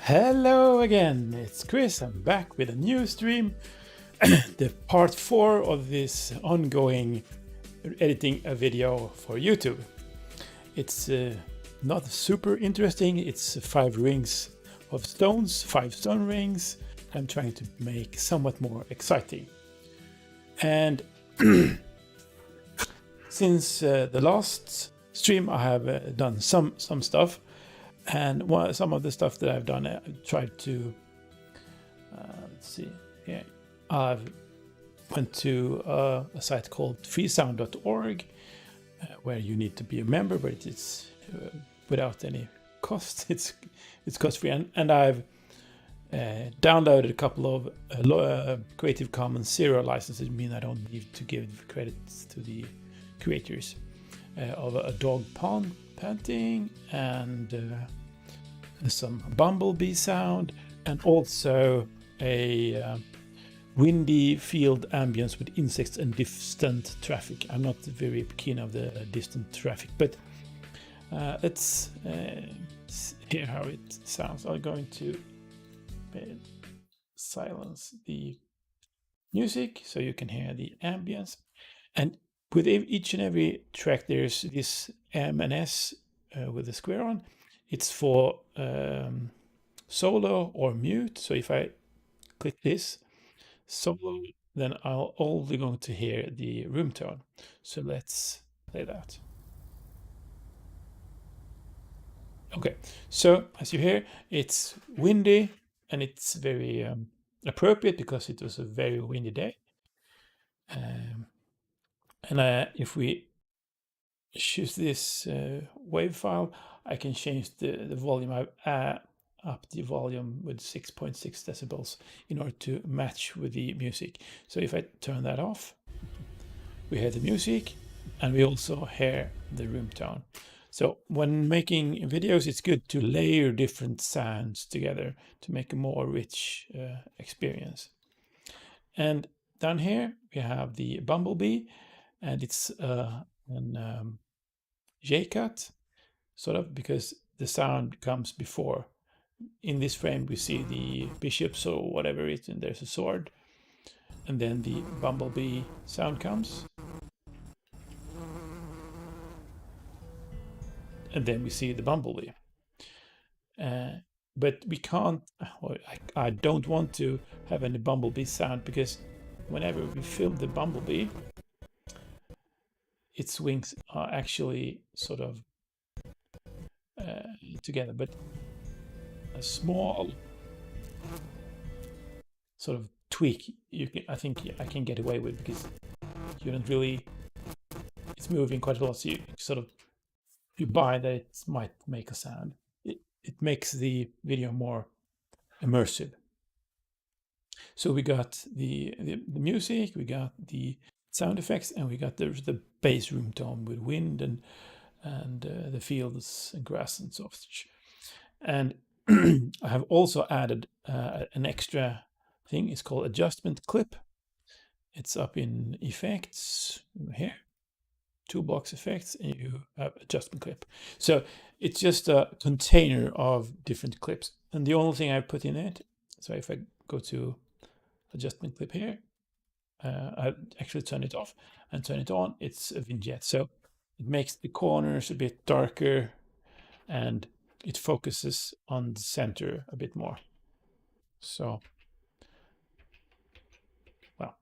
Hello again, it's Chris. I'm back with a new stream, the part 4 of this ongoing editing a video for YouTube. It's not super interesting, it's 5 rings of stones, 5 stone rings. I'm trying to make somewhat more exciting. And since the last stream I have done some stuff. And some of the stuff that I've done, I've tried to, let's see, here, I've went to a site called freesound.org, where you need to be a member, but it's without any cost. It's cost free, and I've downloaded a couple of Creative Commons 0 licenses. Mean I don't need to give credits to the creators of a dog panting and some bumblebee sound, and also a windy field ambience with insects and distant traffic. I'm not very keen of the distant traffic, but let's hear how it sounds. I'm going to silence the music so you can hear the ambience. And with each and every track, there's this M and S with the square on. It's for solo or mute. So if I click this solo, then I'll only going to hear the room tone. So let's play that. Okay, so as you hear, it's windy and it's very appropriate because it was a very windy day. And if we choose this wave file, I can change the volume. I've up the volume with 6.6 decibels in order to match with the music. So if I turn that off, we hear the music and we also hear the room tone. So when making videos, it's good to layer different sounds together to make a more rich experience. And down here we have the bumblebee, and it's an J-cut, sort of, because the sound comes before. In this frame we see the bishops or whatever it is, and there's a sword, and then the bumblebee sound comes, and then we see the bumblebee. But we can't, well, I don't want to have any bumblebee sound, because whenever we film the bumblebee, its wings are actually sort of together, but a small sort of tweak I think I can get away with, because you don't really, it's moving quite a lot, so you sort of, you buy that it might make a sound. It makes the video more immersive. So we got the music, we got the sound effects, and we got the bass room tone with wind and the fields and grass and such. And I have also added an extra thing. It's called adjustment clip. It's up in effects here, toolbox effects, and you have adjustment clip. So it's just a container of different clips, and the only thing I put in it, so if I go to adjustment clip here, I actually turn it off and turn it on, it's a vignette. So it makes the corners a bit darker and it focuses on the center a bit more. So, well,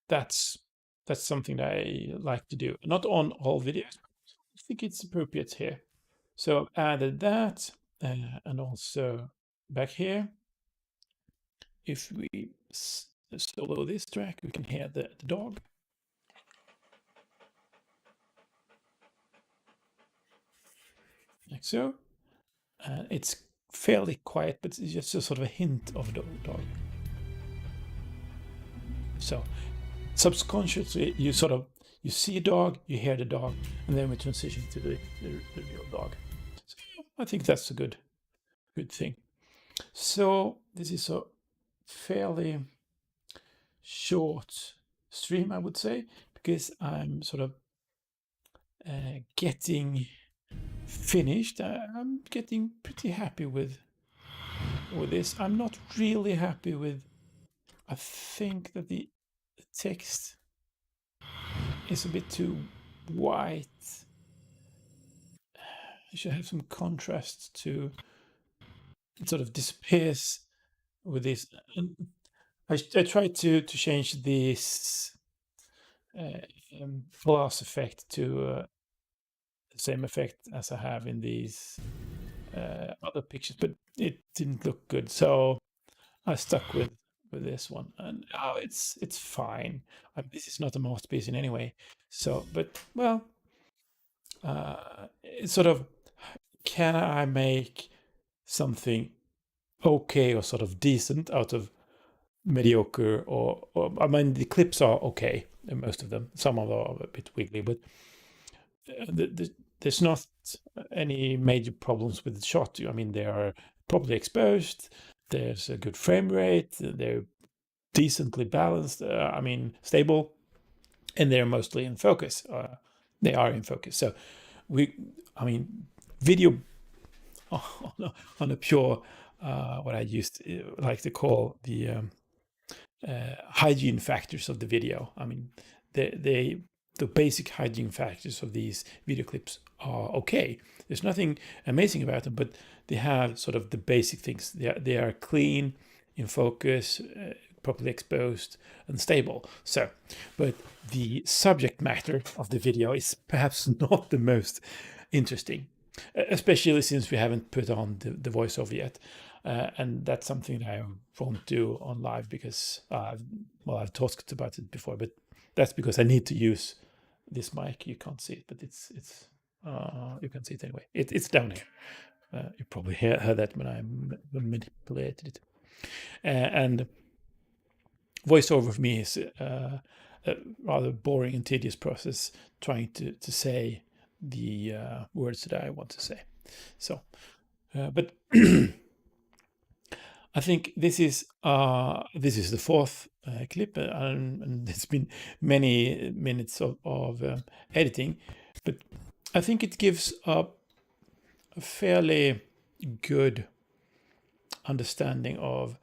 that's something that I like to do. Not on all videos, but I think it's appropriate here. So I've added that, and also back here, if we solo this track, we can hear the dog. Like so. It's fairly quiet, but it's just a sort of a hint of the dog. So subconsciously, you see a dog, you hear the dog, and then we transition to the real dog. So I think that's a good thing. So this is a fairly short stream, I would say, because I'm sort of getting finished. I'm getting pretty happy with this. I'm not really happy with. I think that the text is a bit too white. You should have some contrast to. It sort of disappears with this. And I tried to change this glass effect to the same effect as I have in these other pictures, but it didn't look good. So I stuck with this one, and it's fine. This is not a masterpiece in any way. So, but well, it's sort of, can I make something okay or sort of decent out of mediocre? Or I mean, the clips are okay, most of them. Some of them are a bit wiggly, but there's not any major problems with the shot. I mean, they are properly exposed. There's a good frame rate. They're decently balanced. I mean, stable, and they're mostly in focus. They are in focus. So I mean, video on a pure, what I used to like to call the hygiene factors of the video. I mean, the basic hygiene factors of these video clips are okay. There's nothing amazing about them, but they have sort of the basic things. They are clean, in focus, properly exposed, and stable. So, but the subject matter of the video is perhaps not the most interesting, especially since we haven't put on the voiceover yet. And that's something that I won't do on live because, I've talked about it before, but that's because I need to use this mic. You can't see it, but it's you can see it anyway. It's down here. You probably heard that when I manipulated it. And voiceover for me is a rather boring and tedious process, trying to say the words that I want to say. So, but I think this is the fourth clip, and it's been many minutes of editing, but I think it gives a fairly good understanding of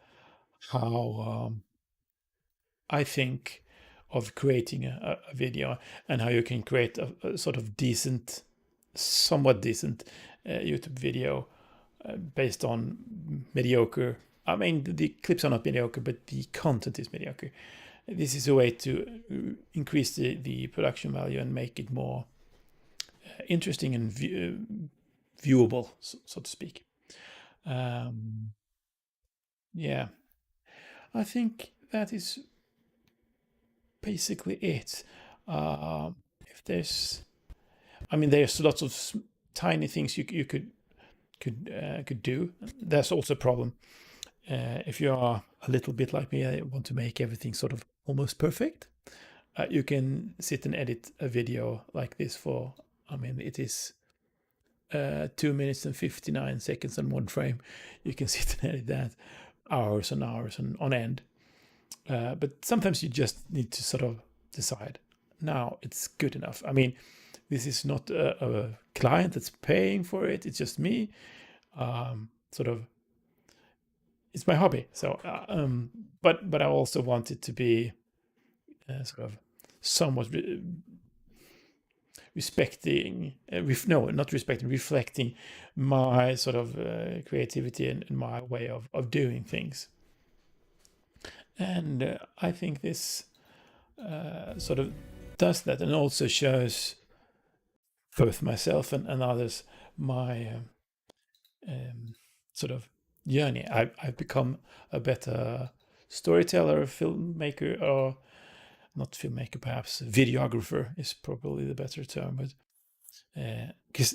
how I think of creating a video, and how you can create a sort of decent, somewhat decent YouTube video based on mediocre. I mean, the clips are not mediocre, but the content is mediocre. This is a way to increase the production value and make it more interesting and viewable, so to speak. Yeah, I think that is basically it. If there's lots of tiny things you could do. There's also a problem. If you are a little bit like me, I want to make everything sort of almost perfect. You can sit and edit a video like this for, it is 2 minutes and 59 seconds on one frame. You can sit and edit that hours and hours on end. But sometimes you just need to sort of decide, now it's good enough. I mean, this is not a client that's paying for it. It's just me. Sort of, it's my hobby. So, but I also want it to be sort of somewhat reflecting my sort of creativity and my way of doing things. And I think this sort of does that, and also shows both myself and others my sort of journey. I've become a better storyteller, filmmaker, or not filmmaker, perhaps videographer is probably the better term, but because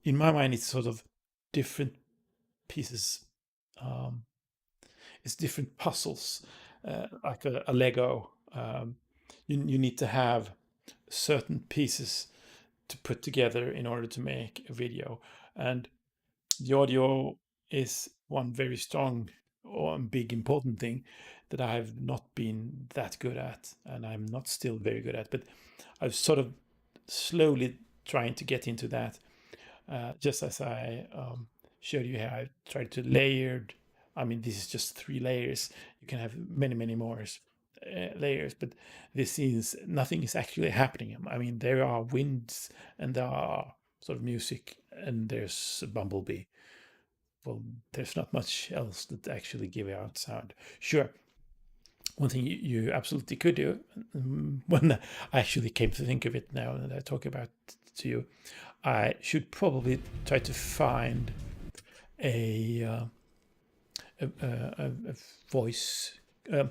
in my mind it's sort of different pieces. It's different puzzles, like a Lego. You need to have certain pieces to put together in order to make a video, and the audio is one very strong or big important thing that I've not been that good at, and I'm not still very good at, but I've sort of slowly trying to get into that. just as I showed you how I tried to layer. I mean, this is just 3 layers. You can have many more layers, but this is nothing is actually happening. I mean, there are winds and there are sort of music and there's a bumblebee. Well, there's not much else that actually give out sound. Sure, one thing you absolutely could do, when I actually came to think of it now that I talk about to you, I should probably try to find a voice,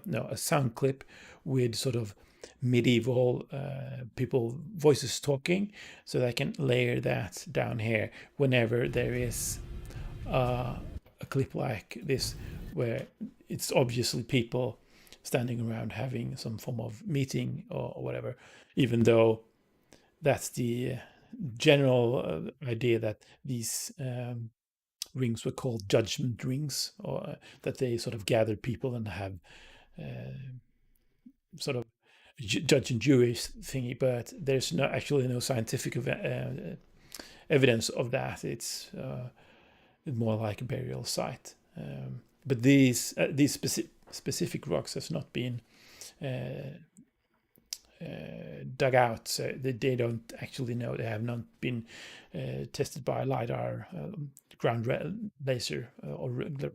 no, a sound clip with sort of medieval people voices talking, so that I can layer that down here whenever there is a clip like this where it's obviously people standing around having some form of meeting or whatever, even though that's the general idea that these rings were called judgment rings, or that they sort of gathered people and have sort of judge and jury thingy, but there's actually no scientific evidence of that. It's more like a burial site. But these specific rocks has not been dug out, so they don't actually know. They have not been tested by LiDAR, ground laser, or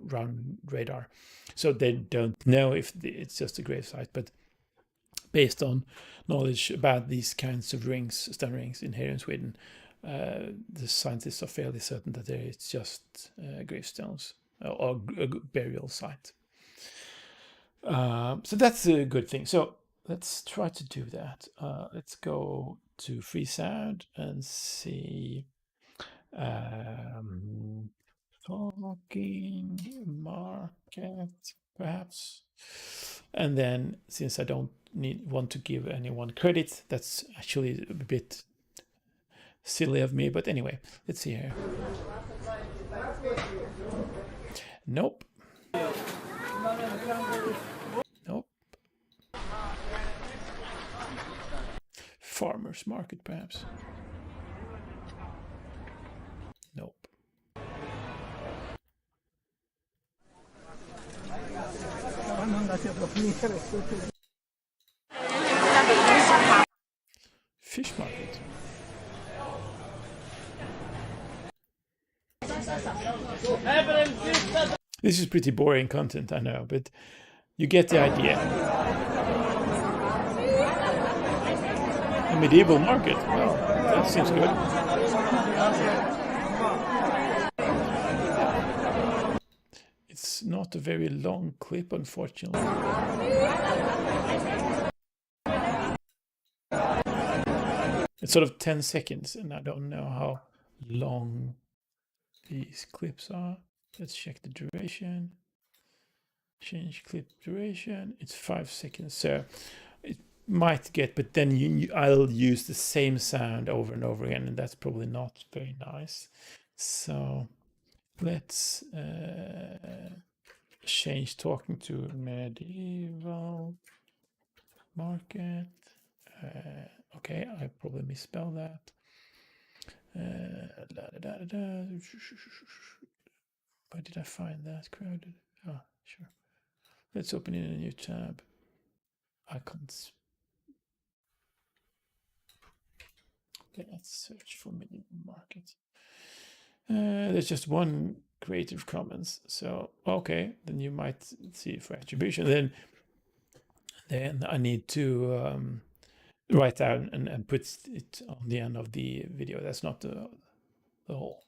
ground radar, so they don't know if it's just a grave site. But based on knowledge about these kinds of rings, stone rings in here in Sweden, the scientists are fairly certain that it's just gravestones or a burial site. So that's a good thing. So let's try to do that. Let's go to free sound and see talking market perhaps. And then, since I don't want to give anyone credit, that's actually a bit silly of me, but anyway, let's see here. Nope. Nope. Farmers market perhaps. Nope. Fish market. This is pretty boring content, I know, but you get the idea. A medieval market. Well, that seems good. It's not a very long clip, unfortunately. It's sort of 10 seconds, and I don't know how long these clips are. Let's check the duration. Change clip duration. It's 5 seconds, so it might get, but then I'll use the same sound over and over again, and that's probably not very nice. So let's change talking to medieval market. Okay, I probably misspelled that. Where did I find that? Crowded. Oh, sure. Let's open in a new tab. Icons. Okay, let's search for medieval market. There's just one Creative Commons. So okay, then you might see for attribution. Then I need to write down and put it on the end of the video. That's not the whole.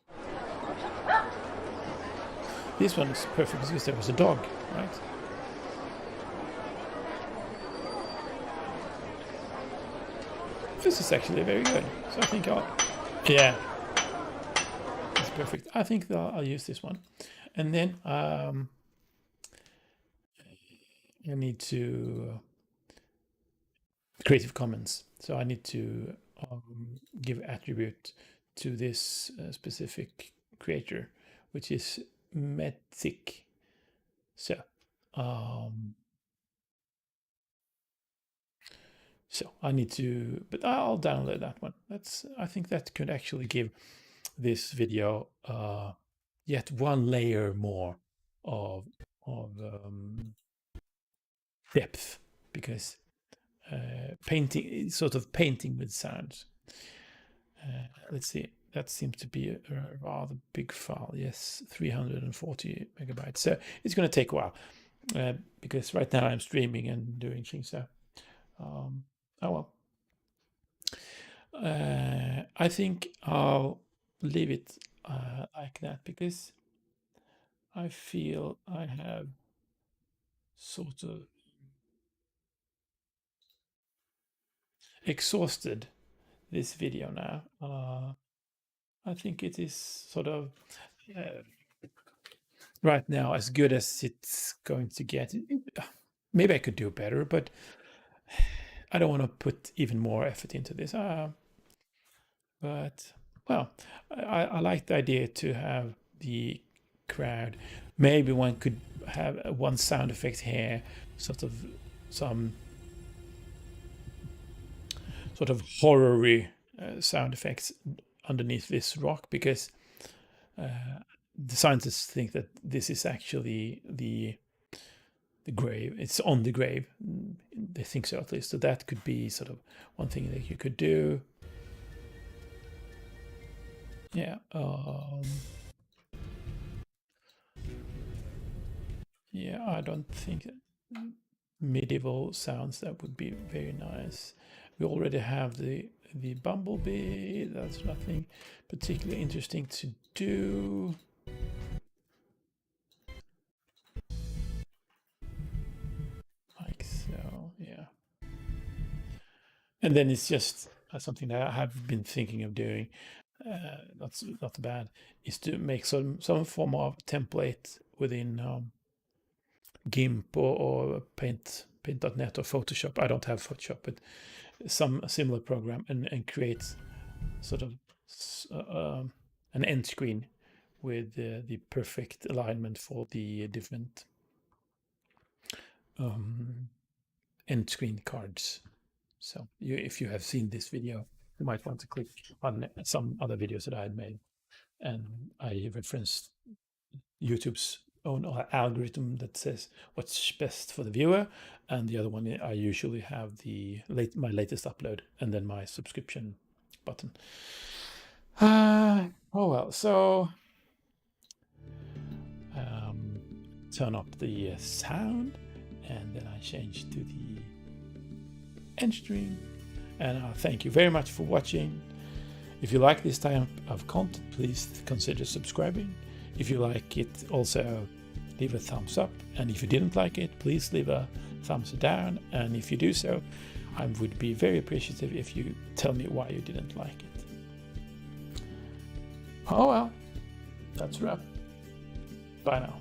This one is perfect because there was a dog, right? This is actually very good. So I think yeah, it's perfect. I think I'll use this one. And then I need to Creative Commons. So I need to give attribute to this specific creator, which is Metic. So I need to, but I'll download that one. I think that could actually give this video yet one layer more of depth, because painting, sort of painting with sounds. Let's see, that seems to be a rather big file. Yes, 340 megabytes. So it's going to take a while because right now I'm streaming and doing things. So, oh well. I think I'll leave it like that, because I feel I have sort of exhausted this video now. I think it is sort of right now as good as it's going to get. Maybe I could do better, but I don't want to put even more effort into this. But well, I like the idea to have the crowd. Maybe one could have one sound effect here, sort of some sort of horror-y sound effects underneath this rock, because the scientists think that this is actually the grave. It's on the grave. They think so, at least. So that could be sort of one thing that you could do. Yeah. Yeah, I don't think medieval sounds, that would be very nice. We already have the bumblebee. That's nothing particularly interesting to do. Like so, yeah. And then it's just something that I have been thinking of doing. Not bad. Is to make some form of template within GIMP or Paint.net or Photoshop. I don't have Photoshop, but some similar program, and create sort of an end screen with the perfect alignment for the different end screen cards. So if you have seen this video, you might want to click on some other videos that I had made, and I referenced YouTube's own algorithm that says what's best for the viewer, and the other one I usually have my latest upload, and then my subscription button. Oh well, so turn up the sound, and then I change to the end stream, and thank you very much for watching. If you like this type of content, please consider subscribing. If you like it, also leave a thumbs up, and if you didn't like it, please leave a thumbs down, and if you do so, I would be very appreciative if you tell me why you didn't like it. Oh well, that's a wrap. Bye now.